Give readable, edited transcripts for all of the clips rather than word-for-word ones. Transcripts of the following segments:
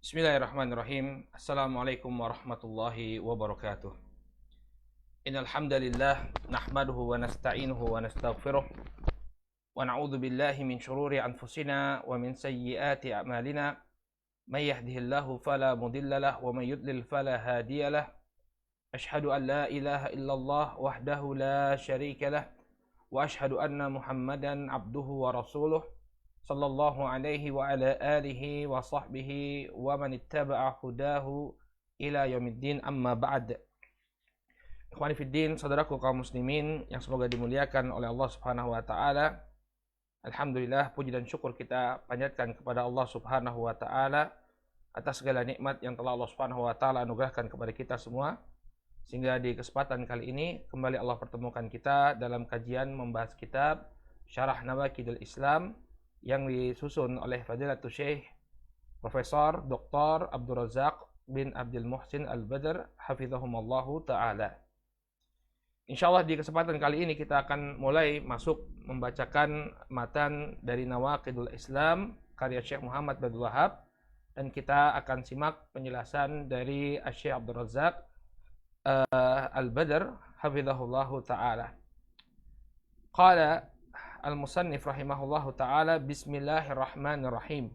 Bismillahirrahmanirrahim. Assalamualaikum warahmatullahi wabarakatuh. Innal hamdalillah nahmaduhu wa nasta'inuhu wa nastaghfiruh wa na'udzu billahi min shururi anfusina wa min sayyiati a'malina. May yahdihillahu fala mudilla lahu wa may yudlil fala hadiya lahu. Ashhadu an la ilaha illallah wahdahu la syarika lahu wa ashhadu anna Muhammadan abduhu wa rasuluh sallallahu alaihi wa ala alihi wa sahbihi wa man ittaba'a hudahu ila yaumiddin, amma ba'd. Ikhwani fiddin, saudaraku kaum muslimin yang semoga dimuliakan oleh Allah Subhanahu wa taala. Alhamdulillah, puji dan syukur kita panjatkan kepada Allah Subhanahu wa taala atas segala nikmat yang telah Allah Subhanahu wa taala anugerahkan kepada kita semua, sehingga di kesempatan kali ini kembali Allah pertemukan kita dalam kajian membahas kitab Syarah Nawaqidul Islam yang disusun oleh Fadilatul Syekh Profesor Dr. Abdul Razak bin Abdul Muhsin Al-Badr hafizahumallahu ta'ala. Insyaallah di kesempatan kali ini kita akan mulai masuk membacakan matan dari Nawaqidul Islam karya Syekh Muhammad bin Abdul Wahhab, dan kita akan simak penjelasan dari Syekh Abdul Razak Al-Badr hafizahullahu ta'ala. Qala Al-Musannif rahimahullahu ta'ala, Bismillahirrahmanirrahim.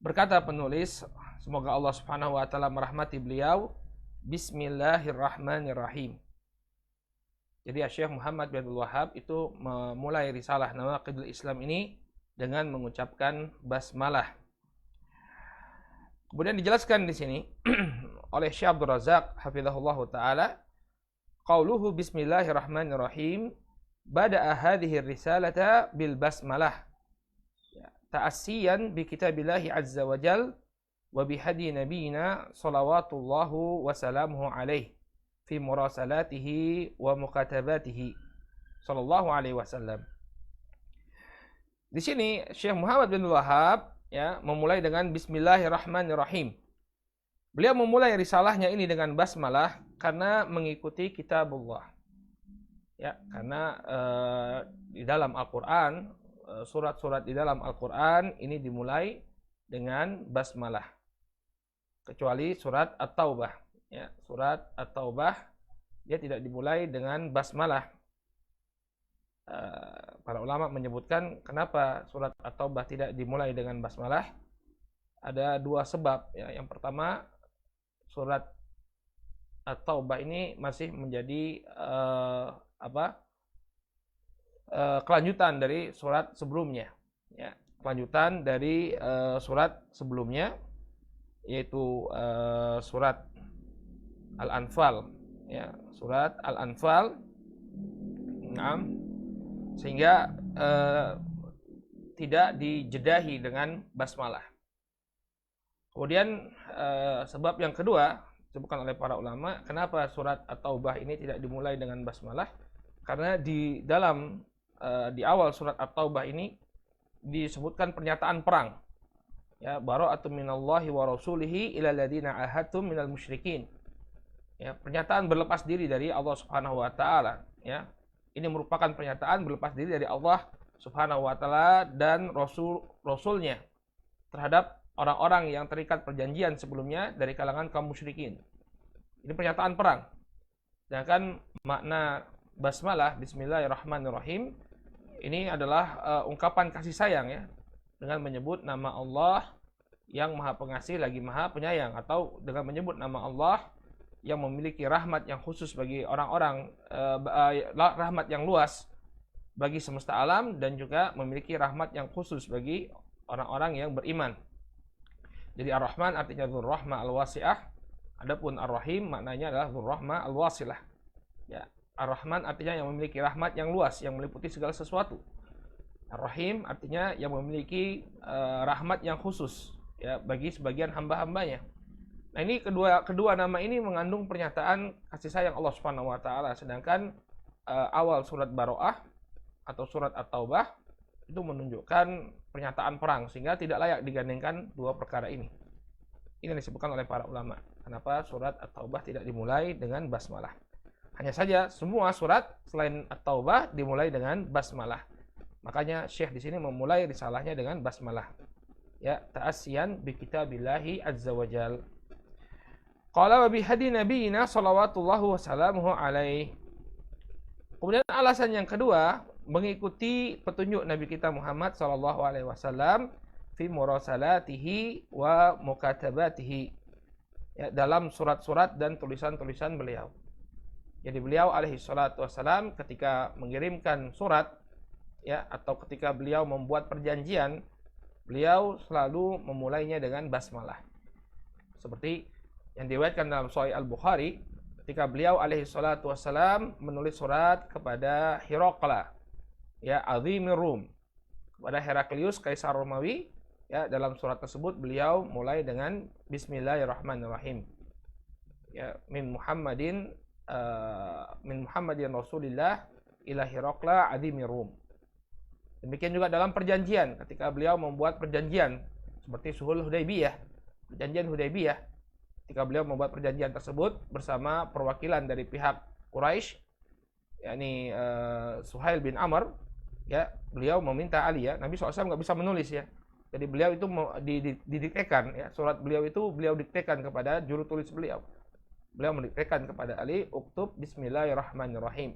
Berkata penulis, semoga Allah Subhanahu wa ta'ala merahmati beliau, Bismillahirrahmanirrahim. Jadi Syekh Muhammad bin Abdul Wahhab itu memulai risalah Nawaqidul Islam ini dengan mengucapkan basmalah. Kemudian dijelaskan di sini oleh Syekh Abdul Razak hafizahullahu ta'ala, qauluhu Bismillahirrahmanirrahim bada'a hadhihi risalata bil basmalah ta'assiyan bi kitabillahi azza wa jal wa bi hadi nabiyina salawatullahu wa salamuhu alaihi fi murasalatihi wa mukatabatihi sallallahu alaihi wasallam. Di sini Syekh Muhammad bin Wahhab memulai dengan Bismillahirrahmanirrahim. Beliau memulai risalahnya ini dengan basmalah karena mengikuti kitabullah. Karena di dalam Al-Quran, surat-surat di dalam Al-Quran ini dimulai dengan basmalah, kecuali surat At-Taubah. Surat At-Taubah dia tidak dimulai dengan basmalah. Para ulama menyebutkan kenapa surat At-Taubah tidak dimulai dengan basmalah. Ada dua sebab. Yang pertama, surat At-Taubah ini masih menjadi kelanjutan dari surat sebelumnya, kelanjutan dari surat sebelumnya, yaitu surat Al-Anfal, surat Al-Anfal. Sehingga tidak dijedahi dengan basmalah. Kemudian sebab yang kedua disebutkan oleh para ulama, kenapa surat At-Taubah ini tidak dimulai dengan basmalah? Karena di dalam di awal surat At-Taubah ini disebutkan pernyataan perang. Bara'atun minallahi wa rasulihi ila alladziina ahadtum minal musyrikin. Pernyataan berlepas diri dari Allah Subhanahu wa taala, Ini merupakan pernyataan berlepas diri dari Allah Subhanahu wa taala dan rasulnya terhadap orang-orang yang terikat perjanjian sebelumnya dari kalangan kaum musyrikin. Ini pernyataan perang. Sedangkan makna basmalah, Bismillahirrahmanirrahim, ini adalah ungkapan kasih sayang, dengan menyebut nama Allah yang Maha Pengasih lagi Maha Penyayang, atau dengan menyebut nama Allah yang memiliki rahmat yang khusus bagi orang-orang, rahmat yang luas bagi semesta alam, dan juga memiliki rahmat yang khusus bagi orang-orang yang beriman. Jadi Ar-Rahman artinya Dzur Rahmah Al-Wasi'ah, adapun Ar-Rahim maknanya adalah Dzur Rahmah Al-Wasilah. Ar-Rahman artinya yang memiliki rahmat yang luas yang meliputi segala sesuatu. Ar-Rahim artinya yang memiliki rahmat yang khusus bagi sebagian hamba-hambanya. Nah, ini kedua nama ini mengandung pernyataan kasih sayang Allah Subhanahu wa taala, sedangkan awal surat Baroah atau surat At-Taubah itu menunjukkan pernyataan perang, sehingga tidak layak digandengkan dua perkara ini. Ini disebutkan oleh para ulama kenapa surat At-Taubah tidak dimulai dengan basmalah. Hanya saja semua surat selain At-Taubah dimulai dengan basmalah. Makanya Syekh di sini memulai risalahnya dengan basmalah. ya, ta'assiyan bi kitabillahi azza wajal. Qala wa bihadi nabiyina salawatullahu wassalamuhu alaih. Kemudian alasan yang kedua, mengikuti petunjuk Nabi kita Muhammad sallallahu alaihi wasallam fi murasalatihi wa mukatabatihi, ya, dalam surat-surat dan tulisan-tulisan beliau. Jadi beliau alaihi salatu wassalam ketika mengirimkan surat, ya, atau ketika beliau membuat perjanjian, beliau selalu memulainya dengan basmalah. Seperti yang diriwayatkan dalam Sahih Al-Bukhari, ketika beliau alaihi salatu wassalam menulis surat kepada Hiraqla, ya, azimir Rum, kepada Heraklius kaisar Romawi, ya, dalam surat tersebut beliau mulai dengan bismillahirrahmanirrahim. Ya, min Muhammadin Rasulillah ila Hiraqla azimir Rum. Demikian juga dalam perjanjian, ketika beliau membuat perjanjian seperti Sulhul Hudaybiyah, perjanjian Hudaybiyah, ketika beliau membuat perjanjian tersebut bersama perwakilan dari pihak Quraisy, yakni Suhail bin Amr, ya, beliau meminta Ali, ya, Nabi SAW nggak bisa menulis, ya, jadi beliau itu didiktekan, ya, surat beliau itu beliau diktekan kepada juru tulis beliau. Beliau mendiktekan kepada Ali, uktub bismillahirrahmanirrahim,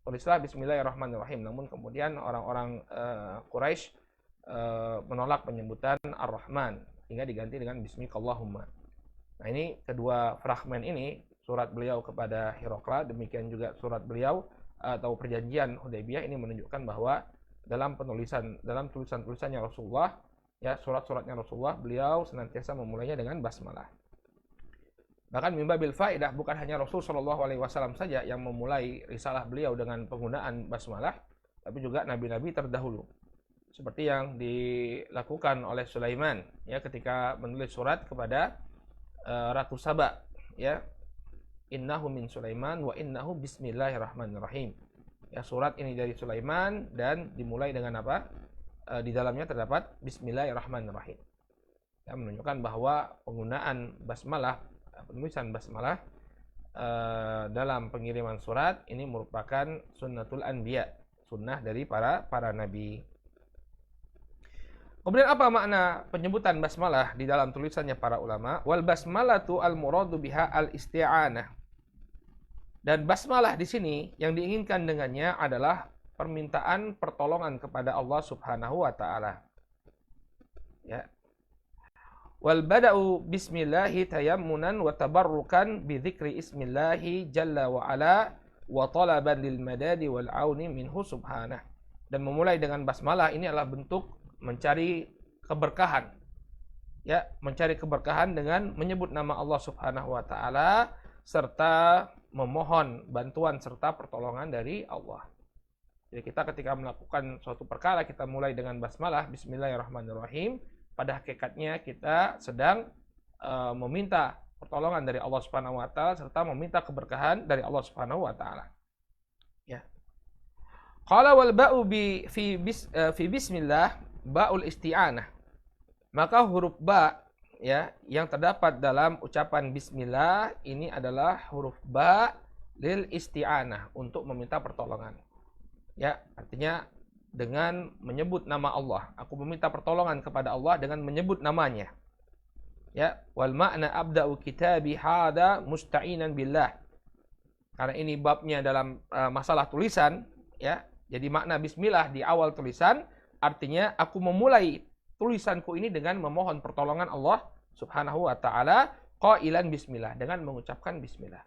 tulislah bismillahirrahmanirrahim. Namun kemudian orang-orang Quraisy menolak penyebutan Ar-Rahman, hingga diganti dengan Bismikallahumma. Nah, ini kedua fragmen ini, surat beliau kepada Hiraqla, demikian juga surat beliau atau perjanjian Hudaybiyah, ini menunjukkan bahwa dalam tulisan-tulisannya Rasulullah, ya, surat-suratnya Rasulullah, beliau senantiasa memulainya dengan basmalah. Bahkan mimbabil faedah, bukan hanya Rasul Shallallahu Alaihi Wasallam saja yang memulai risalah beliau dengan penggunaan basmalah, tapi juga nabi-nabi terdahulu, seperti yang dilakukan oleh Sulaiman, ya, ketika menulis surat kepada Ratu Saba, ya, innahu min Sulaiman wa innahu bismillahirrahmanirrahim. Ya, surat ini dari Sulaiman dan dimulai dengan apa? Di dalamnya terdapat bismillahirrahmanirrahim. Ya, menunjukkan bahwa penggunaan basmalah, penulisan basmalah dalam pengiriman surat ini merupakan sunnatul anbiya, sunnah dari para nabi. Kemudian apa makna penyebutan basmalah di dalam tulisannya para ulama? Wal basmalatu al muradu biha al isti'anah. Dan basmalah di sini yang diinginkan dengannya adalah permintaan pertolongan kepada Allah Subhanahu wa taala. Ya. Wal bada'u bismillahi tayammunan wa tabarrukan bi dzikri ismillahi jalla wa ala wa talaban lil madadi wal auni minhu subhanah. Dan memulai dengan basmalah ini adalah bentuk mencari keberkahan. Ya, mencari keberkahan dengan menyebut nama Allah Subhanahu wa taala serta memohon bantuan serta pertolongan dari Allah. Jadi kita ketika melakukan suatu perkara, kita mulai dengan basmalah, bismillahirrahmanirrahim. Pada hakikatnya kita sedang meminta pertolongan dari Allah Subhanahu wa taala serta meminta keberkahan dari Allah Subhanahu wa taala. Ya. Qala wal ba'u fi bismillah ba'ul isti'anah. Maka huruf ba, ya, yang terdapat dalam ucapan bismillah ini adalah huruf ba lil isti'anah, untuk meminta pertolongan. Ya, artinya dengan menyebut nama Allah. Aku meminta pertolongan kepada Allah dengan menyebut namanya. Ya, wal makna abda'u kitabi hada musta'inan billah. Karena ini babnya dalam masalah tulisan, ya. Jadi makna bismillah di awal tulisan artinya aku memulai tulisanku ini dengan memohon pertolongan Allah Subhanahu wa taala qailan bismillah, dengan mengucapkan bismillah.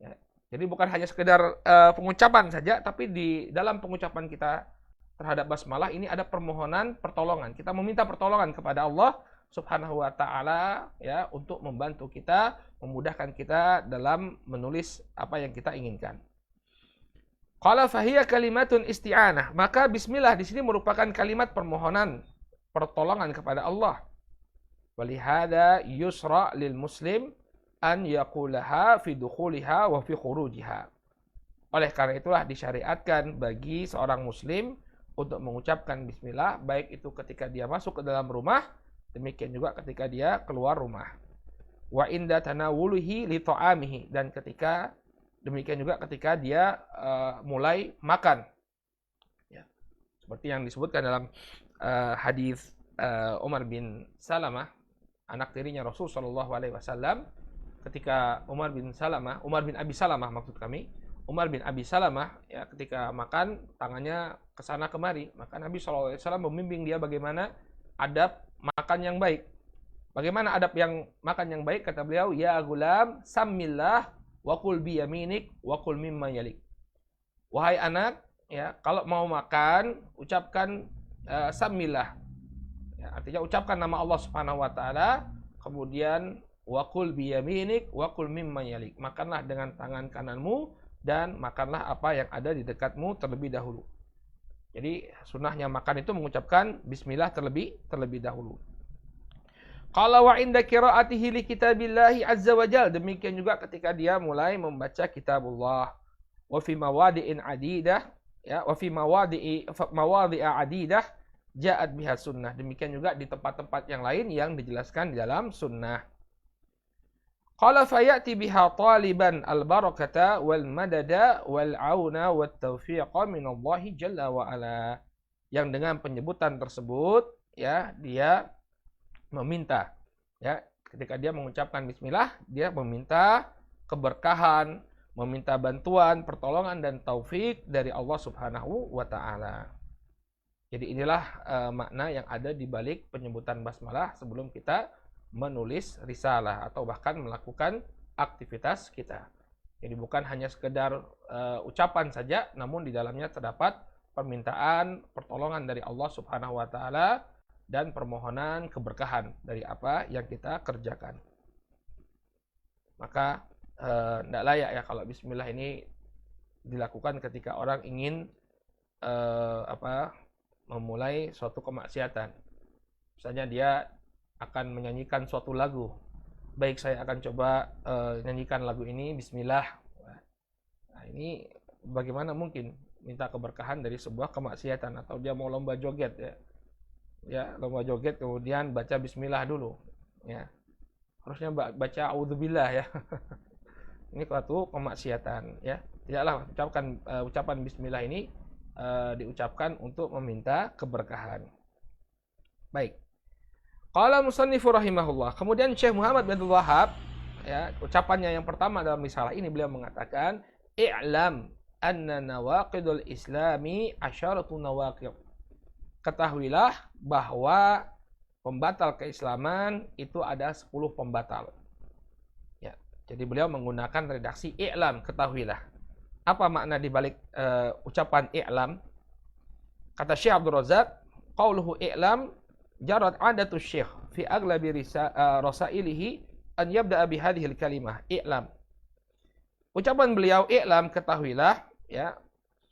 Ya. Jadi bukan hanya sekedar pengucapan saja, tapi di dalam pengucapan kita terhadap basmalah ini ada permohonan pertolongan. Kita meminta pertolongan kepada Allah Subhanahu wa taala, ya, untuk membantu kita, memudahkan kita dalam menulis apa yang kita inginkan. Qala fahiya kalimatun isti'anah. Maka bismillah di sini merupakan kalimat permohonan pertolongan kepada Allah. Walihada yusra lil muslim an yaqulaha fi dukhuliha wa fi khurujiha. Oleh karena itulah disyariatkan bagi seorang muslim untuk mengucapkan bismillah, baik itu ketika dia masuk ke dalam rumah, demikian juga ketika dia keluar rumah. Wa inda tanawuluhi li ta'amihi, dan demikian juga ketika dia mulai makan. Ya. Seperti yang disebutkan dalam hadis Umar bin Salamah, anak tirinya Rasul Shallallahu Alaihi Wasallam, ketika Umar bin Abi Salamah maksud kami, Umar bin Abi Salamah ya ketika makan tangannya ke sana kemari, maka Nabi Shallallahu Alaihi Wasallam membimbing dia bagaimana adab makan yang baik. Bagaimana adab yang makan yang baik? Kata beliau, ya gulam, samillah wa kul bi yaminik wa kul mimma yalik. Wahai anak, ya kalau mau makan ucapkan samillah. Ya, artinya ucapkan nama Allah Subhanahu wa taala, kemudian wa kul bi yaminik wa kul mimma yalik. Makanlah dengan tangan kananmu dan makanlah apa yang ada di dekatmu terlebih dahulu. Jadi sunnahnya makan itu mengucapkan bismillah terlebih dahulu. Qala wa inda qiraatihi li kitabillahi azza wa jal. Demikian juga ketika dia mulai membaca kitabullah. Wa fi mawadi'in adidah, ya, wa fi mawadhi'a adidah ja'at biha sunnah. Demikian juga di tempat-tempat yang lain yang dijelaskan di dalam sunnah. Qala fayati biha taliban al-barakata wal madada wal auna wat taufiqa min Allah jalla wa ala. Yang dengan penyebutan tersebut ya dia meminta, ya, ketika dia mengucapkan bismillah, dia meminta keberkahan, meminta bantuan, pertolongan dan taufik dari Allah Subhanahu wa taala. Jadi inilah makna yang ada di balik penyebutan basmalah sebelum kita menulis risalah atau bahkan melakukan aktivitas kita. Jadi bukan hanya sekedar ucapan saja, namun di dalamnya terdapat permintaan pertolongan dari Allah Subhanahu wa taala dan permohonan keberkahan dari apa yang kita kerjakan. Maka tidak layak ya kalau bismillah ini dilakukan ketika orang ingin memulai suatu kemaksiatan. Misalnya dia akan menyanyikan suatu lagu. Baik, saya akan coba nyanyikan lagu ini bismillah. Nah, ini bagaimana mungkin minta keberkahan dari sebuah kemaksiatan? Atau dia mau lomba joget ya. Ya, lomba joget kemudian baca bismillah dulu, ya. Harusnya baca auzubillah ya. Ini suatu kemaksiatan, ya. Tidaklah ucapan bismillah ini diucapkan untuk meminta keberkahan. Baik. Qala musannifu rahimahullah. Kemudian Syekh Muhammad bin Abdul Wahhab, ya, ucapannya yang pertama dalam risalah ini beliau mengatakan, "I'lam anna nawaqidul islami asyaratu nawaqid." Ketahuilah bahwa pembatal keislaman itu ada 10 pembatal. Ya, jadi beliau menggunakan redaksi i'lam, ketahuilah. Apa makna di balik ucapan i'lam? Kata Syekh Abdul Razak, qauluhu i'lam jarat adatu syekh fi aglabi rasailihi an yabda'a bi hadhil kalimah i'lam. Ucapan beliau i'lam, ketahuilah, ya,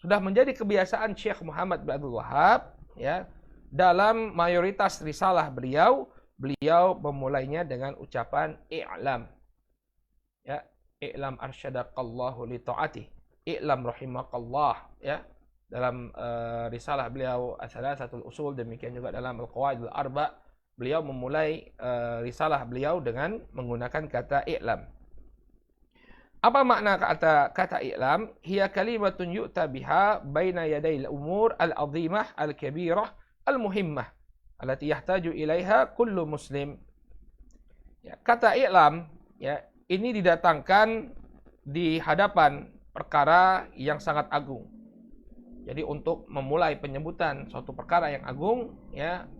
sudah menjadi kebiasaan Syekh Muhammad bin Abdul Wahhab, ya, dalam mayoritas risalah beliau memulainya dengan ucapan i'lam, ya, i'lam arsyadakallahu li ta'atih, i'lam rahimakallah, ya, dalam risalah beliau As-Salasatul Usul, demikian juga dalam Al-Qawaidul Arba, beliau memulai risalah beliau dengan menggunakan kata i'lam. Apa makna kata i'lam? Hiya kalimatun yu'ta biha baina yaday al-umur al-'azimah al-kabirah al-muhimmah allati yahtaju ilaiha kullu muslim. Ya, kata i'lam, ya, ini didatangkan di hadapan perkara yang sangat agung. Jadi untuk memulai penyebutan suatu perkara yang agung, ya,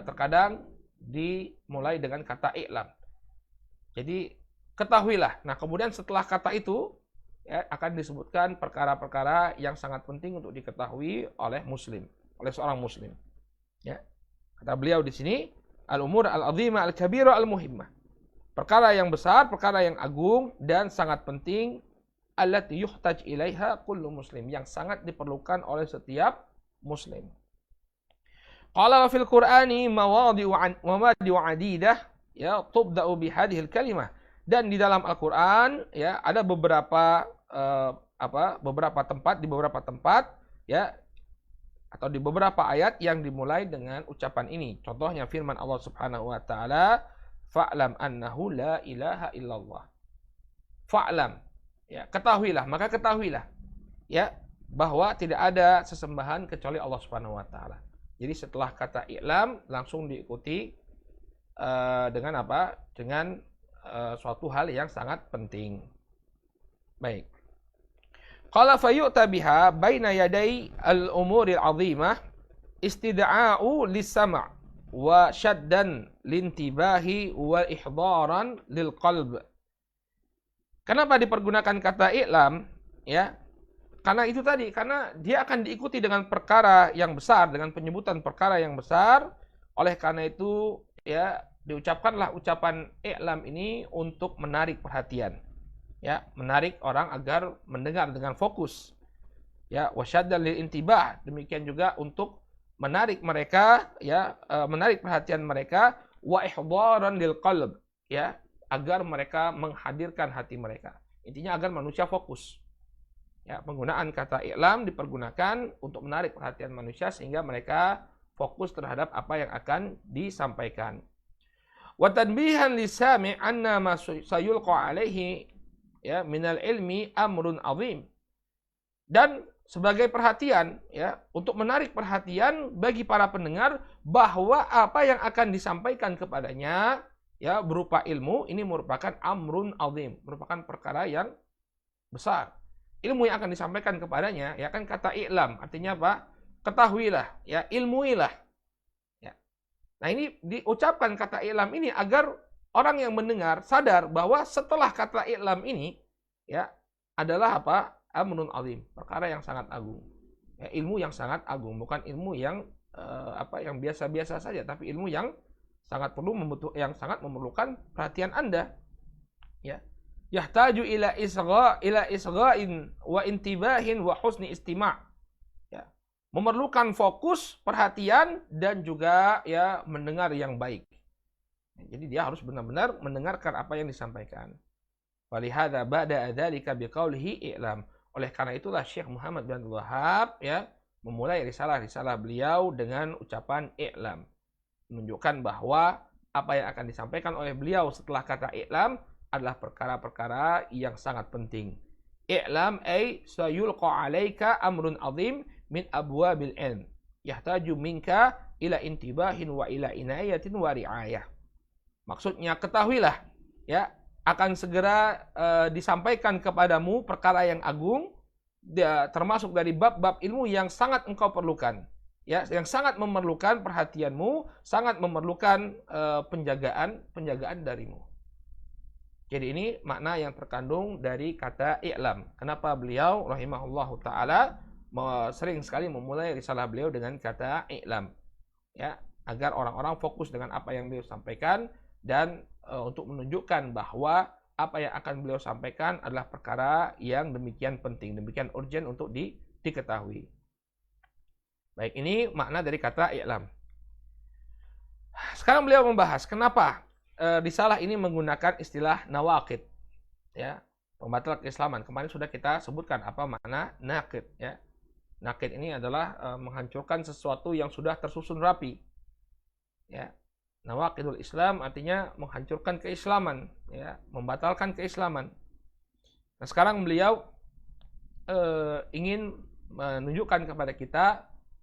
terkadang dimulai dengan kata i'lam. Jadi ketahuilah. Nah, kemudian setelah kata itu, ya, akan disebutkan perkara-perkara yang sangat penting untuk diketahui oleh muslim, oleh seorang muslim. Ya. Kata beliau di sini, al-umur al-'azimah al-kabirah al-muhimmah. Perkara yang besar, perkara yang agung dan sangat penting, allati yuhtaj ilaiha kullu muslim, yang sangat diperlukan oleh setiap muslim. Qala fil Qur'ani mawadi'u 'adidah, ya, tubda'u bi hadhil kalimah. Dan di dalam Al-Qur'an, ya, ada beberapa beberapa tempat, ya, atau di beberapa ayat yang dimulai dengan ucapan ini. Contohnya firman Allah Subhanahu wa taala, fa'lam annahu la ilaha illallah. Fa'lam, ya, ketahuilah, maka ketahuilah, ya, bahwa tidak ada sesembahan kecuali Allah Subhanahu wa taala. Jadi setelah kata i'lam langsung diikuti dengan apa? Dengan suatu hal yang sangat penting. Baik. Qala fayu'ta biha baina yaday al-umuri al-'azimah istida'a'u lis-sam' wa syaddan lintibahi wa ihdaran lil qalb. Kenapa dipergunakan kata i'lam? Ya, karena itu tadi, karena dia akan diikuti dengan perkara yang besar, dengan penyebutan perkara yang besar. Oleh karena itu, ya, diucapkanlah ucapan i'lam ini untuk menarik perhatian. Ya, menarik orang agar mendengar dengan fokus. Ya, wasyaddan lil intibah, demikian juga untuk menarik mereka, ya, menarik perhatian mereka, wa ihdaran lil qalb, ya, agar mereka menghadirkan hati mereka. Intinya agar manusia fokus. Ya, penggunaan kata i'lam dipergunakan untuk menarik perhatian manusia sehingga mereka fokus terhadap apa yang akan disampaikan. Wa tanbihan lisami' anna ma sayulqa alaihi, ya, minal ilmi amrun azim. Dan sebagai perhatian, ya, untuk menarik perhatian bagi para pendengar bahwa apa yang akan disampaikan kepadanya, ya, berupa ilmu, ini merupakan amrun azim, merupakan perkara yang besar. Ilmu yang akan disampaikan kepadanya, ya kan, kata i'lam artinya apa? Ketahuilah, ya, ilmuilah. Ya. Nah, ini diucapkan kata i'lam ini agar orang yang mendengar sadar bahwa setelah kata i'lam ini, ya, adalah apa? Amrun azim, perkara yang sangat agung. Ya, ilmu yang sangat agung, bukan ilmu yang yang biasa-biasa saja, tapi ilmu yang sangat sangat memerlukan perhatian Anda. Ya. Yahtaju ila isgha'in wa intibahin wa husni istima'. Ya. Memerlukan fokus, perhatian, dan juga, ya, mendengar yang baik. Jadi dia harus benar-benar mendengarkan apa yang disampaikan. Walihada ba'da dzalika biqaulihi i'lam. Oleh karena itulah Syekh Muhammad bin Abdul Wahhab, ya, memulai risalah-risalah beliau dengan ucapan i'lam. Menunjukkan bahwa apa yang akan disampaikan oleh beliau setelah kata i'lam adalah perkara-perkara yang sangat penting. I'lam ay sayulqa 'alaika amrun 'azim min abwabil ilm. Yahtaju minka ila intibahin wa ila inayatin wa ri'ayah. Maksudnya ketahuilah, ya, akan segera disampaikan kepadamu perkara yang agung, termasuk dari bab-bab ilmu yang sangat engkau perlukan. Ya, yang sangat memerlukan perhatianmu, sangat memerlukan penjagaan darimu. Jadi ini makna yang terkandung dari kata i'lam. Kenapa beliau rahimahullahu taala sering sekali memulai risalah beliau dengan kata i'lam, ya, agar orang-orang fokus dengan apa yang beliau sampaikan dan untuk menunjukkan bahwa apa yang akan beliau sampaikan adalah perkara yang demikian penting, demikian urgent untuk diketahui. Baik, ini makna dari kata i'lam. Sekarang beliau membahas kenapa risalah ini menggunakan istilah nawaqid, ya, pembatal keislaman. Kemarin sudah kita sebutkan apa makna naqid, ya. Naqid ini adalah menghancurkan sesuatu yang sudah tersusun rapi. Ya. Nawaqidul Islam artinya menghancurkan keislaman, ya, membatalkan keislaman. Nah, sekarang beliau ingin menunjukkan kepada kita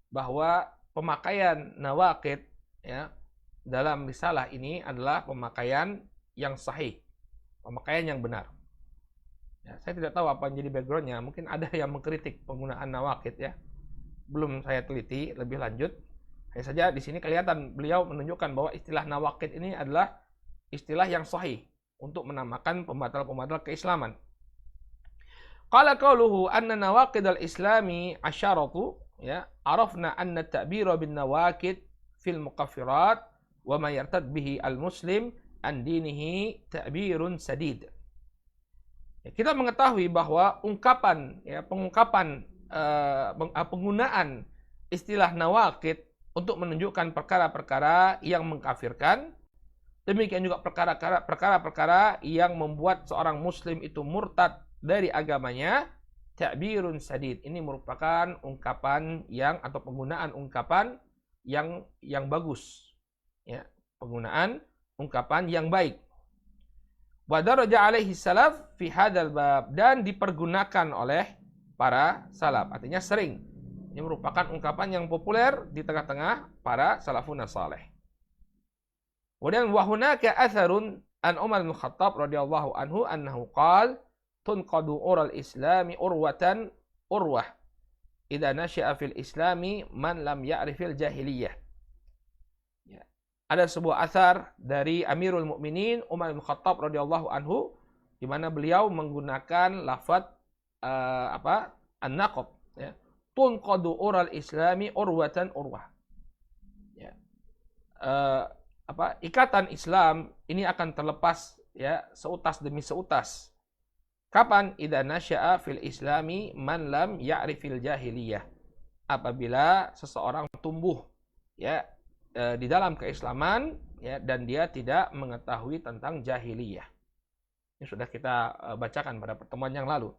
bahwa pemakaian nawaqid, ya, dalam risalah ini adalah pemakaian yang sahih, pemakaian yang benar. Ya, saya tidak tahu apa yang jadi backgroundnya. Mungkin ada yang mengkritik penggunaan nawaqid, ya. Belum saya teliti lebih lanjut. Hanya saja di sini kelihatan beliau menunjukkan bahwa istilah nawaqid ini adalah istilah yang sahih untuk menamakan pembatal-pembatal keislaman. Qala qauluhu anna nawaqid al-islami asyaratu, ya, arafna anna at-ta'bira bin nawaqid fil muqaffirat wa ma yartad bihi al-muslim an dinihi ta'birun sadid. Ya, kita mengetahui bahwa ungkapan, ya, penggunaan istilah nawaqid untuk menunjukkan perkara-perkara yang mengkafirkan, demikian juga perkara-perkara yang membuat seorang muslim itu murtad dari agamanya, ta'birun sadid. Ini merupakan ungkapan atau penggunaan ungkapan yang bagus. Ya, penggunaan ungkapan yang baik. Wa daraja alaihi salaf fi hadzal bab, dan dipergunakan oleh para salaf, artinya sering, Ini merupakan ungkapan yang populer di tengah-tengah para salafun saleh. Kemudian wa hunaka atharun an Umar bin Khattab radhiyallahu anhu annahu qala tunqadu ural islami urwatan urwah idza nasya'a fil islami man lam ya'rifil jahiliyah. Ya. Ada sebuah athar dari Amirul Mukminin Umar bin Khattab radhiyallahu anhu di mana beliau menggunakan lafaz an-naqd, ya. Tunqadu ural islami urwatan urwah. Ya. Ikatan Islam ini akan terlepas, ya, seutas demi seutas. Kapan? Idza nasya'a fil islami man lam ya'rifil jahiliyah. Apabila seseorang tumbuh, ya, di dalam keislaman, ya, dan dia tidak mengetahui tentang jahiliyah. Ini sudah kita bacakan pada pertemuan yang lalu.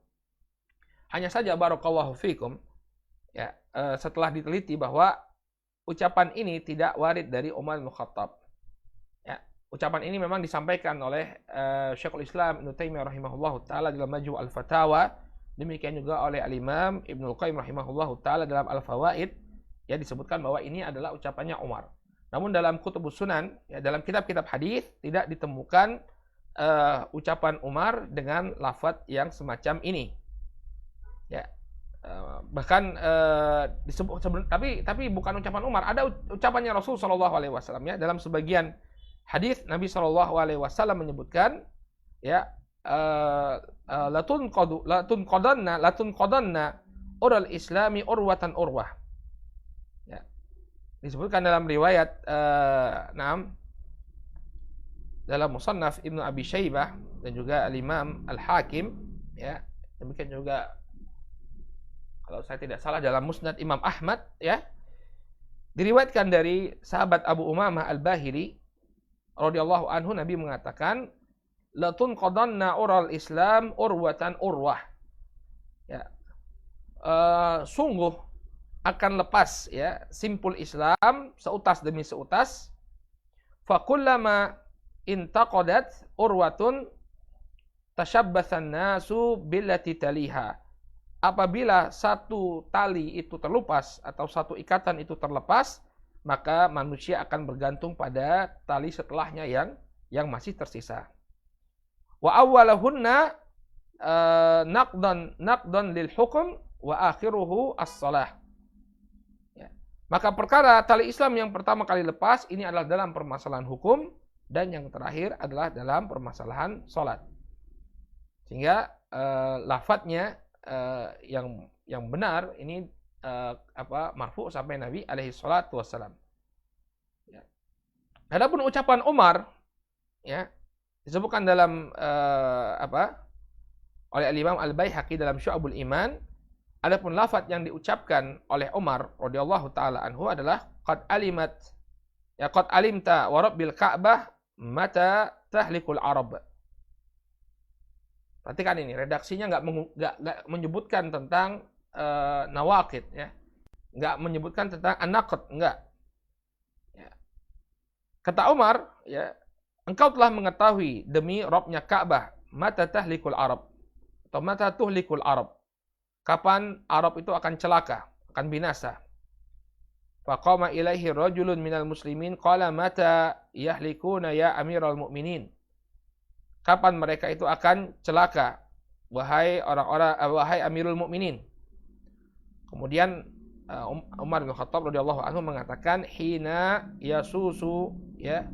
Hanya saja barakallahu fikum, ya, setelah diteliti bahwa ucapan ini tidak warid dari Umar bin Khattab. Ya, ucapan ini memang disampaikan oleh Syekhul Islam Ibnu Taimiyah rahimahullahu taala dalam Majmu' al-Fatawa, demikian juga oleh Al-Imam Ibnu Qayyim rahimahullahu taala dalam Al-Fawaid, ya, disebutkan bahwa ini adalah ucapannya Umar. Namun dalam Kutubus Sunan, ya, dalam kitab-kitab hadis tidak ditemukan ucapan Umar dengan lafaz yang semacam ini. Ya. Bahkan disebut tapi bukan ucapan Umar, ada ucapannya Rasul sallallahu alaihi wasallam, ya. Dalam sebagian hadis Nabi sallallahu alaihi wasallam menyebutkan, ya, latun qadanna ural islami urwatan urwah. Ya. Disebutkan dalam riwayat dalam Musannaf Ibnu Abi Syaibah dan juga Al-Imam Al-Hakim, ya. Demikian juga kalau saya tidak salah dalam Musnad Imam Ahmad, ya, diriwayatkan dari sahabat Abu Umamah Al-Bahili radhiyallahu anhu, Nabi mengatakan latun qadanna ural Islam urwatan urwah. Ya. Sungguh akan lepas, ya, simpul Islam seutas demi seutas. Fa kullama intaqadat urwatun tashabbatsan nasu billati taliha. Apabila satu tali itu terlepas atau satu ikatan itu terlepas, maka manusia akan bergantung pada tali setelahnya yang masih tersisa. Wa awwalahunna naqdan lil hukm wa akhiruhu as-shalah. Ya. Maka perkara tali Islam yang pertama kali lepas ini adalah dalam permasalahan hukum, dan yang terakhir adalah dalam permasalahan salat. Sehingga lafadznya yang benar ini marfu sampai Nabi alaihi salatu wassalam. Ya. Adapun ucapan Umar, ya, disebutkan dalam oleh Al-Imam Al-Baihaqi dalam Syu'abul Iman. Adapun lafaz yang diucapkan oleh Umar radhiyallahu taala anhu adalah qad alimta wa rabbil Ka'bah mata tahlikul Arab. Perhatikan ini, redaksinya nggak menyebutkan tentang nawaqid, ya, nggak menyebutkan tentang an-naqd, nggak. Ya. Kata Umar, ya, engkau telah mengetahui demi Rabbnya Ka'bah, mata tahlikul Arab atau mata tuhlikul Arab, kapan Arab itu akan celaka, akan binasa. Faqama ilaihi rajulun minal muslimin qala mata yahlikuna ya Amiral Mu'minin. Kapan mereka itu akan celaka, wahai Amirul Mukminin? Kemudian Umar bin Khattab radhiyallahu anhu mengatakan hina yasusu, ya,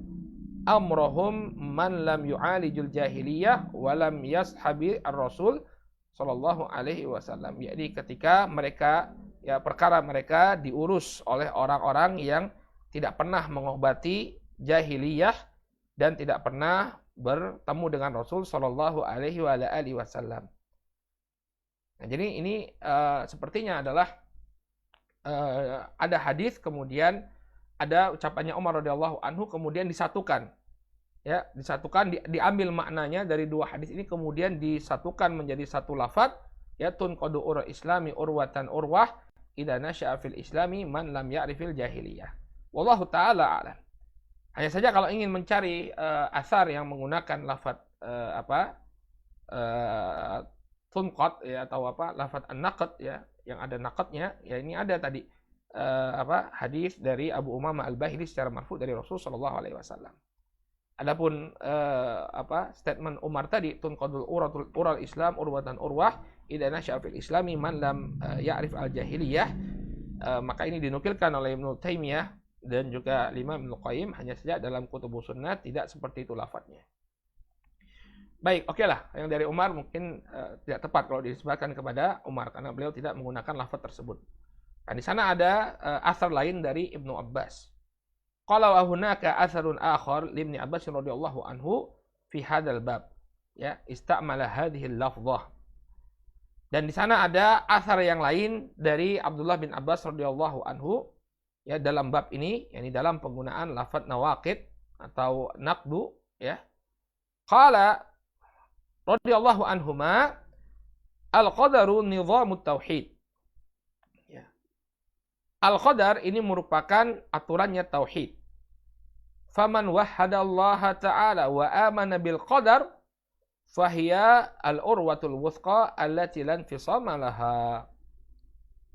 amrohum man lam yu'alijul jahiliyah wa lam yashabi ar-rasul sallallahu alaihi wasallam. Jadi ketika mereka, ya, perkara mereka diurus oleh orang-orang yang tidak pernah mengobati jahiliyah dan tidak pernah bertemu dengan Rasul sallallahu alaihi wasallam. Nah, jadi ini sepertinya adalah ada hadis, kemudian ada ucapannya Umar radhiyallahu anhu, kemudian disatukan, ya, diambil maknanya dari dua hadis ini, kemudian disatukan menjadi satu lafaz, ya, tunqadu ur islami urwatan urwah idza nasya'a fil islami man lam ya'rifil jahiliyah. Wallahu taala a'lam. Hanya saja kalau ingin mencari asar yang menggunakan lafaz tunqad, ya, atau lafaz an-naqd, ya, yang ada naqadnya, ya ini ada tadi hadis dari Abu Umamah Al-Bahili secara marfu dari Rasul sallallahu alaihi wasallam. Adapun statement Umar tadi, tunqadul ural Islam urwatan urwah idza nasya'a fil islami man lam ya'rif al-jahiliyah, maka ini dinukilkan oleh Ibnu Taimiyah dan juga Imam Ibnu Qayyim, hanya saja dalam Kutubus Sunnah tidak seperti itu lafadznya. Baik, oke lah, yang dari Umar mungkin tidak tepat kalau disebutkan kepada Umar karena beliau tidak menggunakan lafadz tersebut. Nah, di sana ada asar lain dari Ibnu Abbas. Qala wa hunaka atharun akhar li Ibnu Abbas radhiyallahu anhu fi hadzal bab. Ya, istamala hadhihi al-lafdhah. Dan di sana ada asar yang lain dari Abdullah bin Abbas radhiyallahu anhu ya dalam bab ini, yakni dalam penggunaan lafaz nawaqid atau naqdu ya. Qala radhiyallahu anhuma al-qadaru nizamut tauhid. Ya. Al-qadar ini merupakan aturannya tauhid. Faman wahhadallaha ta'ala wa amana bil qadar fahiya al-urwatul wuthqa allati lan fisama laha.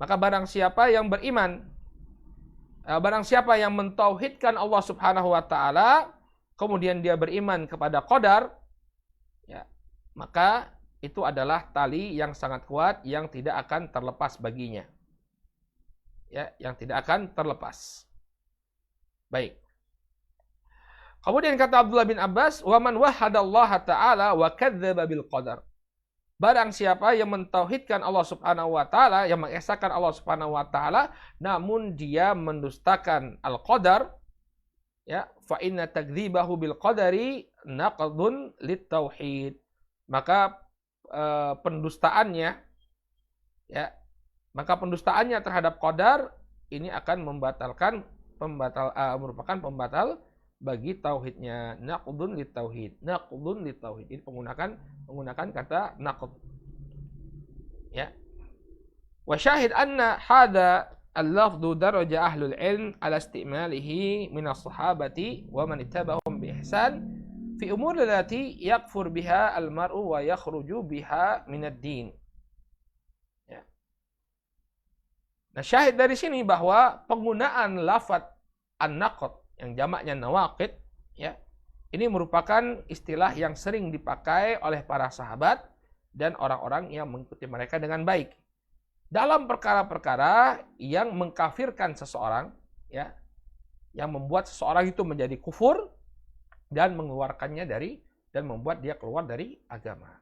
Maka barang siapa yang beriman, barang siapa yang mentauhidkan Allah Subhanahu wa taala, kemudian dia beriman kepada qadar, ya, maka itu adalah tali yang sangat kuat yang tidak akan terlepas baginya. Ya, yang tidak akan terlepas. Baik. Kemudian kata Abdullah bin Abbas, "Wa man wahhadallaha ta'ala wa kadzdzaba bil qadar." Barang siapa yang mentauhidkan Allah Subhanahu wa taala, yang mengesahkan Allah Subhanahu wa taala, namun dia mendustakan al-qadar, ya, fa inna takdzibahu bil qadari naqdun lit tauhid. Maka pendustaannya, ya, maka pendustaannya terhadap qadar ini akan merupakan pembatal bagi tauhidnya. Naqdun lit tauhid. Naqdun lit tauhid. Ini menggunakan kata naqd. Ya. Wa syahid anna hadha al-lafdhu daraja ahlul ilm ala istimalihi min as-sahabati wa man ittaba'ahum bi ihsan fi umur allati yakfur biha al-mar'u wa yakhruju biha min ad-din. Ya. Nah, syahid dari sini bahwa penggunaan lafaz an-naqd yang jamaknya nawaqid, ya, ini merupakan istilah yang sering dipakai oleh para sahabat dan orang-orang yang mengikuti mereka dengan baik dalam perkara-perkara yang mengkafirkan seseorang, ya, yang membuat seseorang itu menjadi kufur dan mengeluarkannya dan membuat dia keluar dari agama.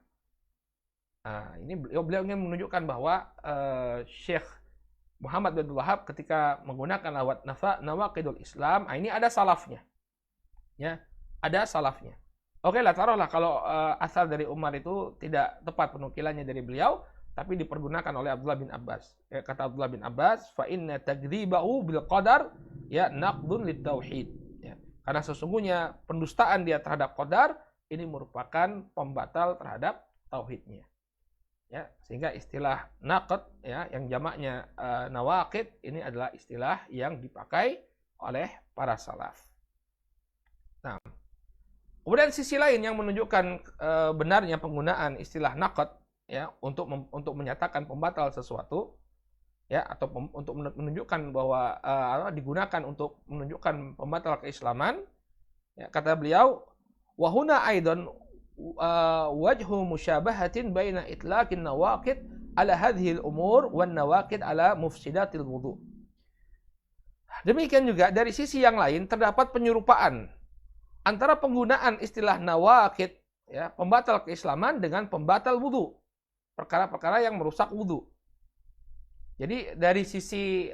Nah, ini beliau ingin menunjukkan bahwa Syekh Muhammad bin Abdul Wahhab ketika menggunakan lafaz nawaqidul Islam, ini ada salafnya. Ya, ada salafnya. Oke lah, taruhlah kalau asal dari Umar itu tidak tepat penukilannya dari beliau, tapi dipergunakan oleh Abdullah bin Abbas. Ya, kata Abdullah bin Abbas, fa inna takdzibahu bil qadar ya naqdun lit tauhid. Ya, karena sesungguhnya pendustaan dia terhadap qadar ini merupakan pembatal terhadap tauhidnya. Ya, sehingga istilah naqd, ya, yang jamaknya nawaqid, ini adalah istilah yang dipakai oleh para salaf. Nah, kemudian sisi lain yang menunjukkan benarnya penggunaan istilah naqd, ya, untuk menyatakan pembatal sesuatu, ya, atau untuk menunjukkan bahwa digunakan untuk menunjukkan pembatal keislaman, ya, kata beliau, wa huna aidan wajhu musyabahatin baina itlaqin nawaqid ala hadhihi al-umur wan nawaqid ala mufsidatil wudu. Demikian juga dari sisi yang lain terdapat penyerupaan antara penggunaan istilah nawaqid, ya, pembatal keislaman, dengan pembatal wudu, perkara-perkara yang merusak wudu. Jadi dari sisi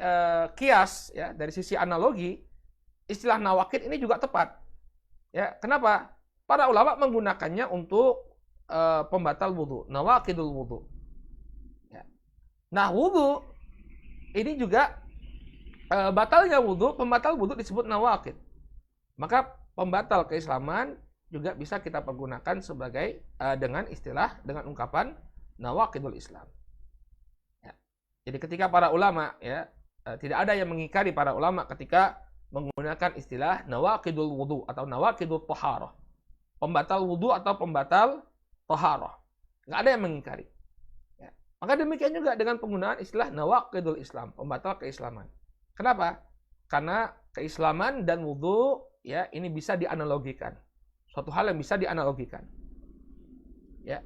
kias, ya, dari sisi analogi, istilah nawaqid ini juga tepat. Ya, kenapa? Para ulama menggunakannya untuk pembatal wudu, nawaqidul wudu. Ya. Nah, wudu ini juga batalnya wudu, pembatal wudu disebut nawaqid. Maka pembatal keislaman juga bisa kita pergunakan sebagai dengan ungkapan nawaqidul Islam. Ya. Jadi ketika para ulama, ya, tidak ada yang mengingkari para ulama ketika menggunakan istilah nawaqidul wudu atau nawaqidul taharah. Pembatal wudu atau pembatal taharah. Nggak ada yang mengingkari. Ya. Maka demikian juga dengan penggunaan istilah nawaqidul Islam, pembatal keislaman. Kenapa? Karena keislaman dan wudhu ya ini bisa dianalogikan. Suatu hal yang bisa dianalogikan. Ya.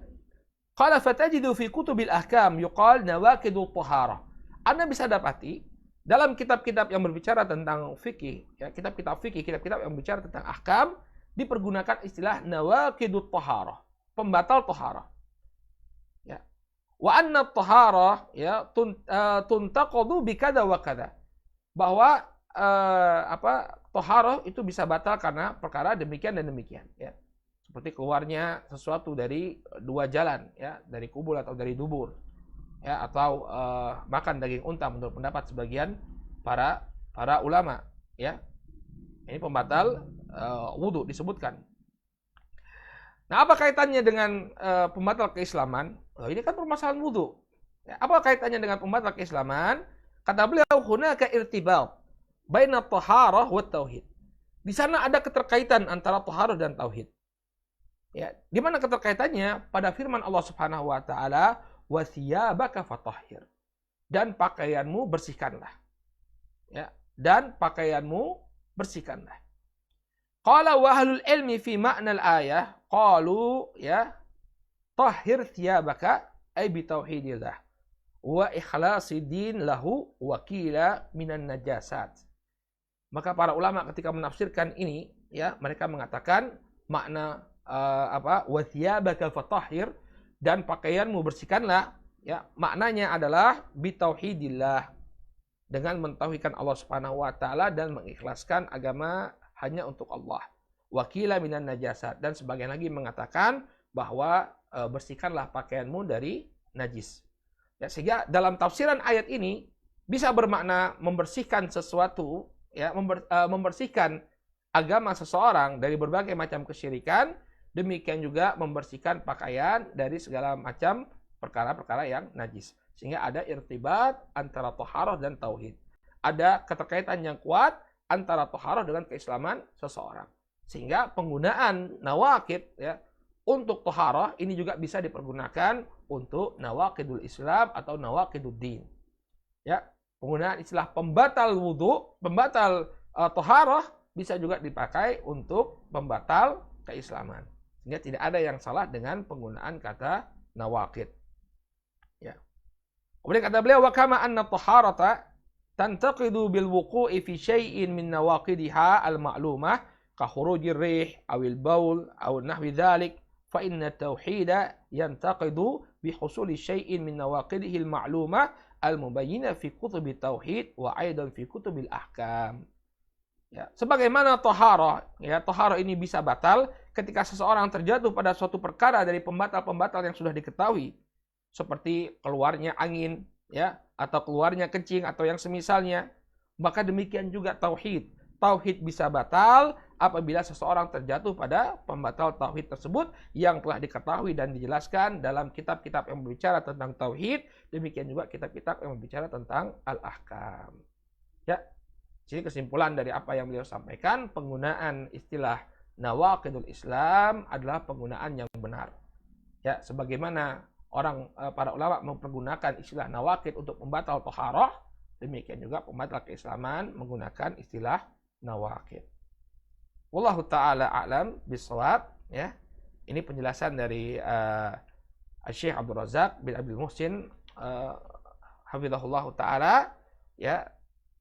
Qala fatajidu fi kutubil ahkam yuqal nawaqidul taharah. Anda bisa dapati dalam kitab-kitab yang berbicara tentang fikih, ya, kitab-kitab fikih, kitab-kitab yang berbicara tentang ahkam dipergunakan istilah nawaqidut taharah, pembatal taharah. Ya. Wa anna taharah ya tuntaqadu bi kada wa kada. Bahwa taharah itu bisa batal karena perkara demikian dan demikian, ya. Seperti keluarnya sesuatu dari dua jalan, ya, dari kubul atau dari dubur, ya, atau makan daging unta menurut pendapat sebagian para ulama, ya. Ini pembatal wudhu disebutkan. Nah, apa kaitannya dengan pembatal keislaman? Oh, ini kan permasalahan wudhu. Ya, apa kaitannya dengan pembatal keislaman? Kata beliau, hunaka irtibat baina taharah wa tauhid. Di sana ada keterkaitan antara taharah dan tauhid. Ya, di mana keterkaitannya? Pada firman Allah Subhanahu wa taala, "Wa thiyabaka fatahhir." Dan pakaianmu bersihkanlah. Ya, dan pakaianmu bersihkanlah. Qala wa ahlul ilmi fi ma'na al-ayah qalu ya tahhir thiyabaka ay bi tauhidillah wa ikhlasi din lahu wa qila minan najasat. Maka para ulama ketika menafsirkan ini, ya, mereka mengatakan makna wa thiyabaka fatahhir dan pakaianmu bersihkanlah, ya, maknanya adalah bi tauhidillah, dengan mentauhidkan Allah Subhanahu wa taala dan mengikhlaskan agama hanya untuk Allah. Wakila minan najasat, dan sebagian lagi mengatakan bahwa bersihkanlah pakaianmu dari najis. Ya, sehingga dalam tafsiran ayat ini bisa bermakna membersihkan sesuatu, ya, membersihkan agama seseorang dari berbagai macam kesyirikan, demikian juga membersihkan pakaian dari segala macam perkara-perkara yang najis. Sehingga ada irtibat antara taharah dan tauhid. Ada keterkaitan yang kuat antara taharah dengan keislaman seseorang. Sehingga penggunaan nawaqid, ya, untuk taharah ini juga bisa dipergunakan untuk nawaqidul Islam atau nawaqidud din. Ya, penggunaan istilah pembatal wudu, pembatal taharah bisa juga dipakai untuk pembatal keislaman. Sehingga tidak ada yang salah dengan penggunaan kata nawaqid. Ya. Kemudian kata beliau, wa kama anna taharata tantaqidu bil wuqu'i fi syai'in min nawaqidiha al ma'lumah ka khurujir rih awil baul aw nahwi dzalik fa inna tauhida yantaqidu bi husuli syai'in min nawaqidihi al ma'lumah al mubayyinah fi kutubi tauhid wa aidan fi kutubil ahkam. Ya, sebagaimana taharah, ya, taharah ini bisa batal ketika seseorang terjatuh pada suatu perkara dari pembatal-pembatal yang sudah diketahui, seperti keluarnya angin, ya, atau keluarnya kencing atau yang semisalnya. Maka demikian juga tauhid. Tauhid bisa batal apabila seseorang terjatuh pada pembatal tauhid tersebut yang telah diketahui dan dijelaskan dalam kitab-kitab yang berbicara tentang tauhid, demikian juga kitab-kitab yang berbicara tentang al-ahkam. Ya. Jadi kesimpulan dari apa yang beliau sampaikan, penggunaan istilah nawaqidul Islam adalah penggunaan yang benar. Ya, sebagaimana para ulama mempergunakan istilah nawaqid untuk pembatal taharah, demikian juga pembatal keislaman menggunakan istilah nawaqid. Wallahu taala a'lam bishawab, ya. Ini penjelasan dari Syekh Abdul Razak bin Abdul Muhsin hafizahullah taala, ya,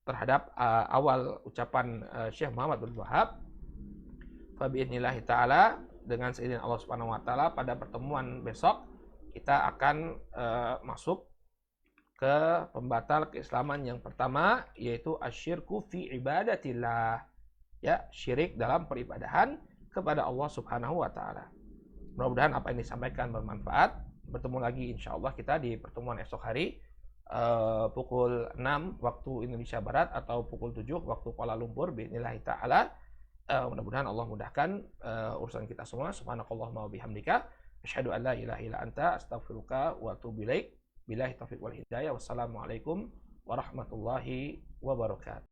terhadap awal ucapan Syekh Muhammad bin Wahab. Fa bi'idznillah taala, dengan seizin Allah Subhanahu wa taala, pada pertemuan besok kita akan masuk ke pembatal keislaman yang pertama, yaitu asyirku fi ibadatillah, ya, syirik dalam peribadahan kepada Allah Subhanahu wa taala. Mudah-mudahan apa yang disampaikan bermanfaat. Bertemu lagi insyaallah kita di pertemuan esok hari pukul 6 waktu Indonesia Barat atau pukul 7 waktu Kuala Lumpur bi'idznillah taala. Mudah-mudahan Allah mudahkan urusan kita semua. Subhanakallahumma wa bihamdika asyhadu an la ilaha illa anta astaghfiruka wa atubu ilaik. Billahi taufiq wal hidayah. Wassalamualaikum warahmatullahi wabarakatuh.